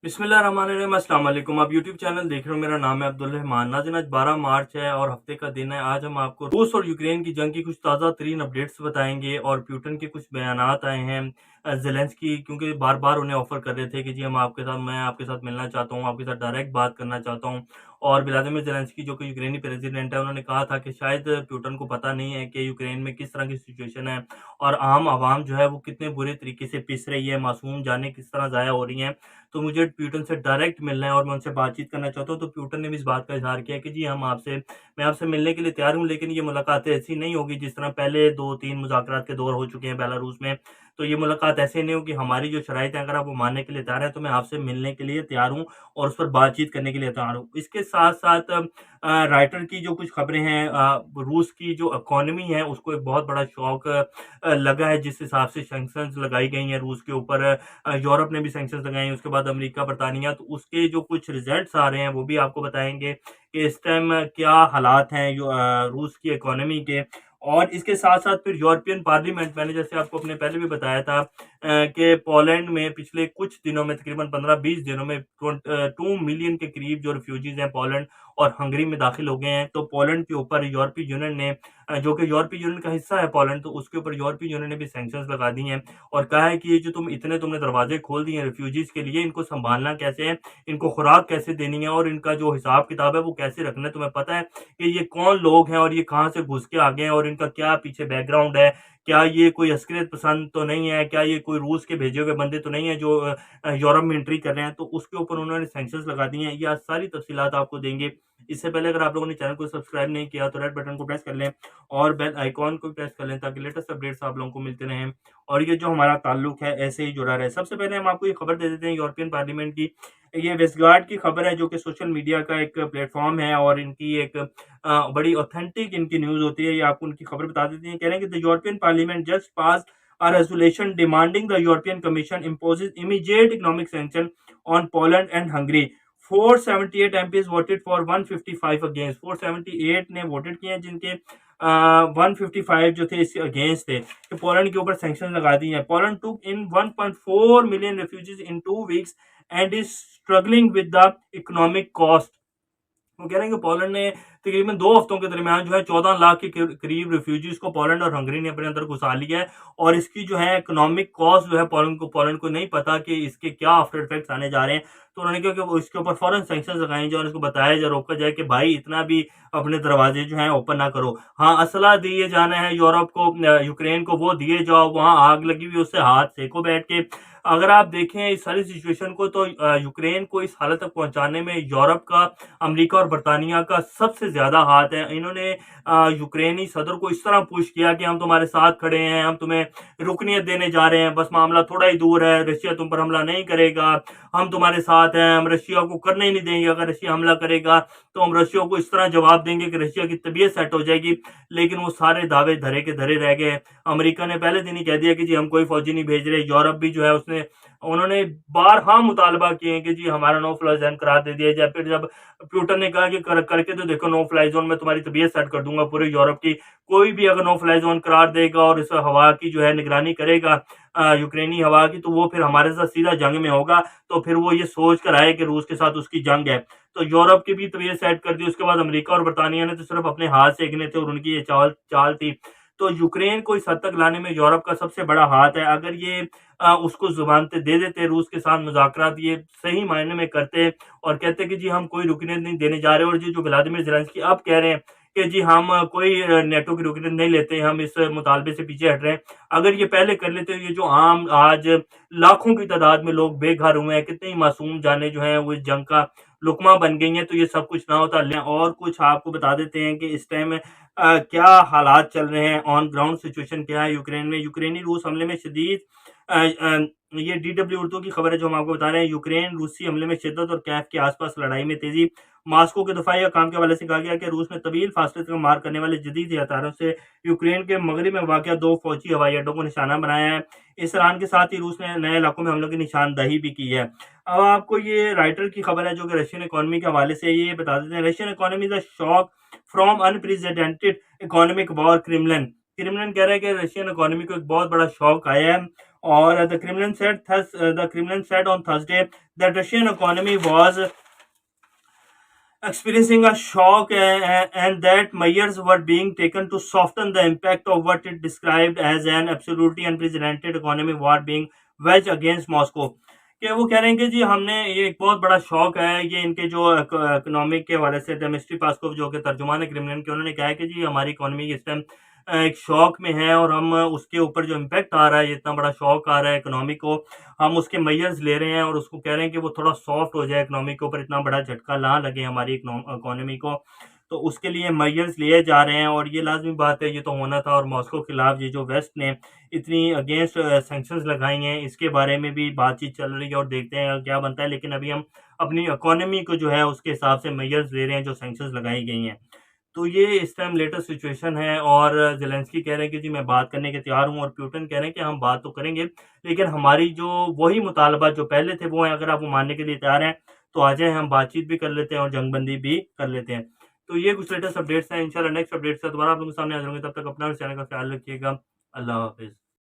बिस्मिल्लाहिर्रहमानिर्रहीम, अस्सलाम वालेकुम। आप यूट्यूब चैनल देख रहे हो, मेरा नाम है अब्दुल रहमान। नाज़रीन, आज 12 मार्च है और हफ्ते का दिन है। आज हम आपको रूस और यूक्रेन की जंग की कुछ ताज़ा तरीन अपडेट्स बताएंगे और प्यूटन के कुछ बयानात आए हैं। ज़ेलेंस्की क्योंकि बार बार उन्हें ऑफर कर रहे थे कि जी मैं आपके साथ मिलना चाहता हूँ, आपके साथ डायरेक्ट बात करना चाहता हूँ। और व्लादिमीर ज़ेलेंस्की जो कि यूक्रेनी प्रेसिडेंट है, उन्होंने कहा था कि शायद प्यूटन को पता नहीं है कि यूक्रेन में किस तरह की सिचुएशन है और आम आवाम जो है वो कितने बुरे तरीके से पिस रही है, मासूम जानें किस तरह ज़ाया हो रही हैं। तो मुझे प्यूटन से डायरेक्ट मिलना है और मैं उनसे बातचीत करना चाहता हूँ। तो प्यूटन ने भी इस बात का इज़हार किया कि जी मैं आपसे मिलने के लिए तैयार हूँ, लेकिन ये मुलाकातें ऐसी नहीं होगी जिस तरह पहले 2-3 मुज़ाकरात के दौर हो चुके हैं बेलारूस में। तो ये मुलाकात ऐसे नहीं होगी, हमारी जो शराइत है अगर आप वो मानने के लिए तैयार हैं, तो मैं आपसे मिलने के लिए तैयार हूँ और उस पर बातचीत करने के लिए तैयार हूँ। इसके साथ-साथ राइटर की जो कुछ खबरें हैं, रूस की जो इकोनॉमी है उसको एक बहुत बड़ा शॉक लगा है जिस हिसाब से सैंक्शंस लगाई गई हैं रूस के ऊपर। यूरोप ने भी सैंक्शंस लगाए हैं, उसके बाद अमेरिका, बर्तानिया, तो उसके जो कुछ रिजल्ट्स आ रहे हैं वो भी आपको बताएँगे कि इस टाइम क्या हालात हैं रूस की इकोनॉमी के। और इसके साथ-साथ फिर यूरोपियन पार्लियामेंट, मैंने जैसे आपको अपने पहले भी बताया था कि पोलैंड में पिछले कुछ दिनों में तकरीबन 15-20 दिनों में 2 मिलियन के करीब जो रिफ्यूजीज़ हैं पोलैंड और हंगरी में दाखिल हो गए हैं। तो पोलैंड के ऊपर यूरोपीय यूनियन ने जो कि यूरोपीय यूनियन का हिस्सा है पोलैंड, तो उसके ऊपर यूरोपीय यूनियन ने भी सैंक्शंस लगा दी हैं और कहा है कि ये जो तुमने दरवाजे खोल दिए हैं रिफ्यूजीज के लिए, इनको संभालना कैसे है, इनको खुराक कैसे देनी है और इनका जो हिसाब किताब है वो कैसे रखना है। तुम्हें पता है कि ये कौन लोग हैं और ये कहाँ से घुस के आ गए हैं और इनका क्या पीछे बैकग्राउंड है। क्या ये कोई अस्करियत पसंद तो नहीं है, क्या ये कोई रूस के भेजे हुए बंदे तो नहीं है जो यूरोप में एंट्री कर रहे हैं। तो उसके ऊपर उन्होंने सैंक्शंस लगा दिए हैं। ये आज सारी तफसीलात आपको देंगे। इससे पहले अगर आप लोगों ने चैनल को सब्सक्राइब नहीं किया तो रेड बटन को प्रेस कर लें और बेल आइकॉन को प्रेस कर लें ताकि लेटेस्ट अपडेट्स आप लोगों को मिलते रहें और ये जो हमारा ताल्लुक है ऐसे ही जुड़ा रहे। सबसे पहले हम आपको ये खबर दे देते हैं यूरोपियन पार्लियामेंट की। ये वेस्टगार्ड की खबर है जो कि सोशल मीडिया का एक प्लेटफॉर्म है और इनकी एक बड़ी ऑथेंटिक इनकी न्यूज़ होती है। ये आपको उनकी खबर बता देते हैं। कह रहे हैं कि the European parliament just passed a resolution demanding the European Commission imposes immediate economic sanction on Poland and Hungary. 478 MPs voted for 155 against. 478 ने वोटेड किए हैं जिनके 155 जो थे इसके अगेंस्ट थे कि पोलैंड के ऊपर सैंक्शन लगा दी हैं। Poland took in 1.4 million refugees in 2 weeks and is struggling with the economic cost. वो कह रहे हैं कि पोलैंड ने तकरीबन 2 हफ्तों के दरमियान जो है 14 लाख के करीब रिफ्यूजीज को पोलैंड और हंगरी ने अपने अंदर घुसा लिया है और इसकी जो है इकोनॉमिक कॉस्ट जो है पोलैंड को नहीं पता कि इसके क्या आफ्टर इफेक्ट्स आने जा रहे हैं। तो उन्होंने कहा कि वो इसके ऊपर फौरन सैंक्शंस लगाए जाए और इसको बताया जाए, रोका जाए कि भाई इतना भी अपने दरवाजे जो हैं ओपन ना करो। हाँ, असला दिए जाना है यूरोप को, यूक्रेन को, वो दिए जाओ, वहाँ आग लगी हुई उससे हाथ सेको बैठ के। अगर आप देखें इस सारी सिचुएशन को तो यूक्रेन को इस हालत तक पहुंचाने में यूरोप का, अमेरिका और बर्तानिया का सबसे ज्यादा हाथ है। इन्होंने यूक्रेनी सदर को इस तरह पुश किया कि हम तुम्हारे साथ खड़े हैं, हम तुम्हें रुकनियत देने जा रहे हैं, बस मामला थोड़ा ही दूर है, रशिया तुम पर हमला नहीं करेगा, हम तुम्हारे साथ हैं, हम रशिया को करने ही नहीं देंगे। अगर रशिया हमला करेगा तो हम रशिया को इस तरह जवाब देंगे कि रशिया की तबीयत सेट हो जाएगी। लेकिन वो सारे दावे धरे के धरे रह गए। अमेरिका ने पहले दिन ही कह दिया कि जी हम कोई फौजी नहीं भेज रहे। यूरोप भी जो है उसने उन्होंने बारहा मुतालबा किए कि जी हमारा नो फ्लाई जोन करार दे दिया जाए। फिर जब प्यूटन ने कहा कि करके तो देखो नो फ्लाई जोन में तुम्हारी तबीयत सेट कर दूंगा पूरे यूरोप की, कोई भी अगर नो फ्लाई जोन करार देगा और इस हवा की जो है निगरानी करेगा यूक्रेनी हवा की, तो वो फिर हमारे साथ सीधा जंग में होगा। तो फिर वो ये सोच कर आए कि रूस के साथ उसकी जंग है। तो यूरोप की भी तबीयत सेट कर दी। उसके बाद अमेरिका और बर्तानिया ने तो सिर्फ अपने हाथ सेकने थे और उनकी ये चाल चाल थी। तो यूक्रेन को इस हद तक लाने में यूरोप का सबसे बड़ा हाथ है। अगर ये उसको ज़ुबानते दे देते रूस के साथ मुज़ाकरात ये सही मायने में करते और कहते कि जी हम कोई रुकनीत नहीं देने जा रहे, और ये जो व्लादिमीर ज़ेलेंस्की अब कह रहे हैं कि जी हम कोई नेटो की रुकनीत नहीं लेते, हम इस मुतालबे से पीछे हट रहे हैं। अगर ये पहले कर लेते, ये जो आम आज लाखों की तादाद में लोग बेघर हुए हैं, कितनी मासूम जानें जो हैं वो इस जंग का लुकमा बन गई हैं, तो ये सब कुछ ना होता। लें और कुछ आपको बता देते हैं कि इस टाइम क्या हालात चल रहे हैं, ऑन ग्राउंड सिचुएशन क्या है यूक्रेन में। यूक्रेनी रूस हमले में शदीद ये डीडब्ल्यू उर्दू की खबर है जो हम आपको बता रहे हैं। यूक्रेन रूसी हमले में शिद्दत और कैफ के आसपास लड़ाई में तेजी। मास्को के दफाई काम के हवाले से कहा गया कि रूस ने तवील फासले तक मार करने वाले जदीद हथियारों से यूक्रेन के मगरब में वाक़ 2 फौजी हवाई अड्डों को निशाना बनाया है। इस ऐलान के साथ ही रूस ने नए इलाकों में हमलों की निशानदही भी की है। अब आपको ये राइटर की खबर है जो कि रशियन इकोनॉमी के हवाले से ये बता देते हैं। Russian economy is a shock from unprecedented economic war. Kremlin कह रहा है कि रशियन इकोनॉमी को एक बहुत बड़ा शौक आया है और the Kremlin said on Thursday that Russian economy was experiencing a shock, and that measures were being taken to soften the impact of what it described as an absolutely unprecedented economic war being waged against Moscow। कि वो कह रहे हैं कि जी हमने ये एक बहुत बड़ा शौक है, ये इनके जो इकोनॉमिक के हवाले से डेमिस्ट्री पास्कोव जो कि तर्जुमान है क्रिमिनल के, उन्होंने कहा है कि जी हमारी इकोनॉमी इस टाइम एक शौक में है और हम उसके ऊपर जो इम्पैक्ट आ रहा है, इतना बड़ा शौक आ रहा है इकोनॉमी को, हम उसके मेजर्स ले रहे हैं और उसको कह रहे हैं कि वो थोड़ा सॉफ्ट हो जाए, इकोनॉमी के ऊपर इतना बड़ा झटका ना लगे हमारी इकोनॉमी को, तो उसके लिए मेजर्स लिए जा रहे हैं। और ये लाजमी बात है, ये तो होना था। और मॉस्को के खिलाफ ये जो वेस्ट ने इतनी अगेंस्ट सैंक्शंस लगाई हैं, इसके बारे में भी बातचीत चल रही है और देखते हैं क्या बनता है। लेकिन अभी हम अपनी इकोनॉमी को जो है उसके हिसाब से मेजर्स ले रहे हैं जो सैंक्शंस लगाई गई हैं। तो ये इस टाइम लेटेस्ट सिचुएशन है और ज़ेलेंस्की कह रहे हैं कि जी मैं बात करने के तैयार हूँ, और पुतिन कह रहे हैं कि हम बात तो करेंगे, लेकिन हमारी जो वही मुतालबा जो पहले थे वो हैं, अगर आप वो मानने के लिए तैयार हैं तो आ जाएँ, हम बातचीत भी कर लेते हैं और जंगबंदी भी कर लेते हैं। तो ये कुछ लेटेस्ट अपडेट्स हैं, इंशाल्लाह नेक्स्ट अपडेट से दोबारा आप लोगों के सामने हाज़िर होंगे, तब तक अपना और चैनल का ख्याल रखिएगा। अल्लाह हाफ़िज़।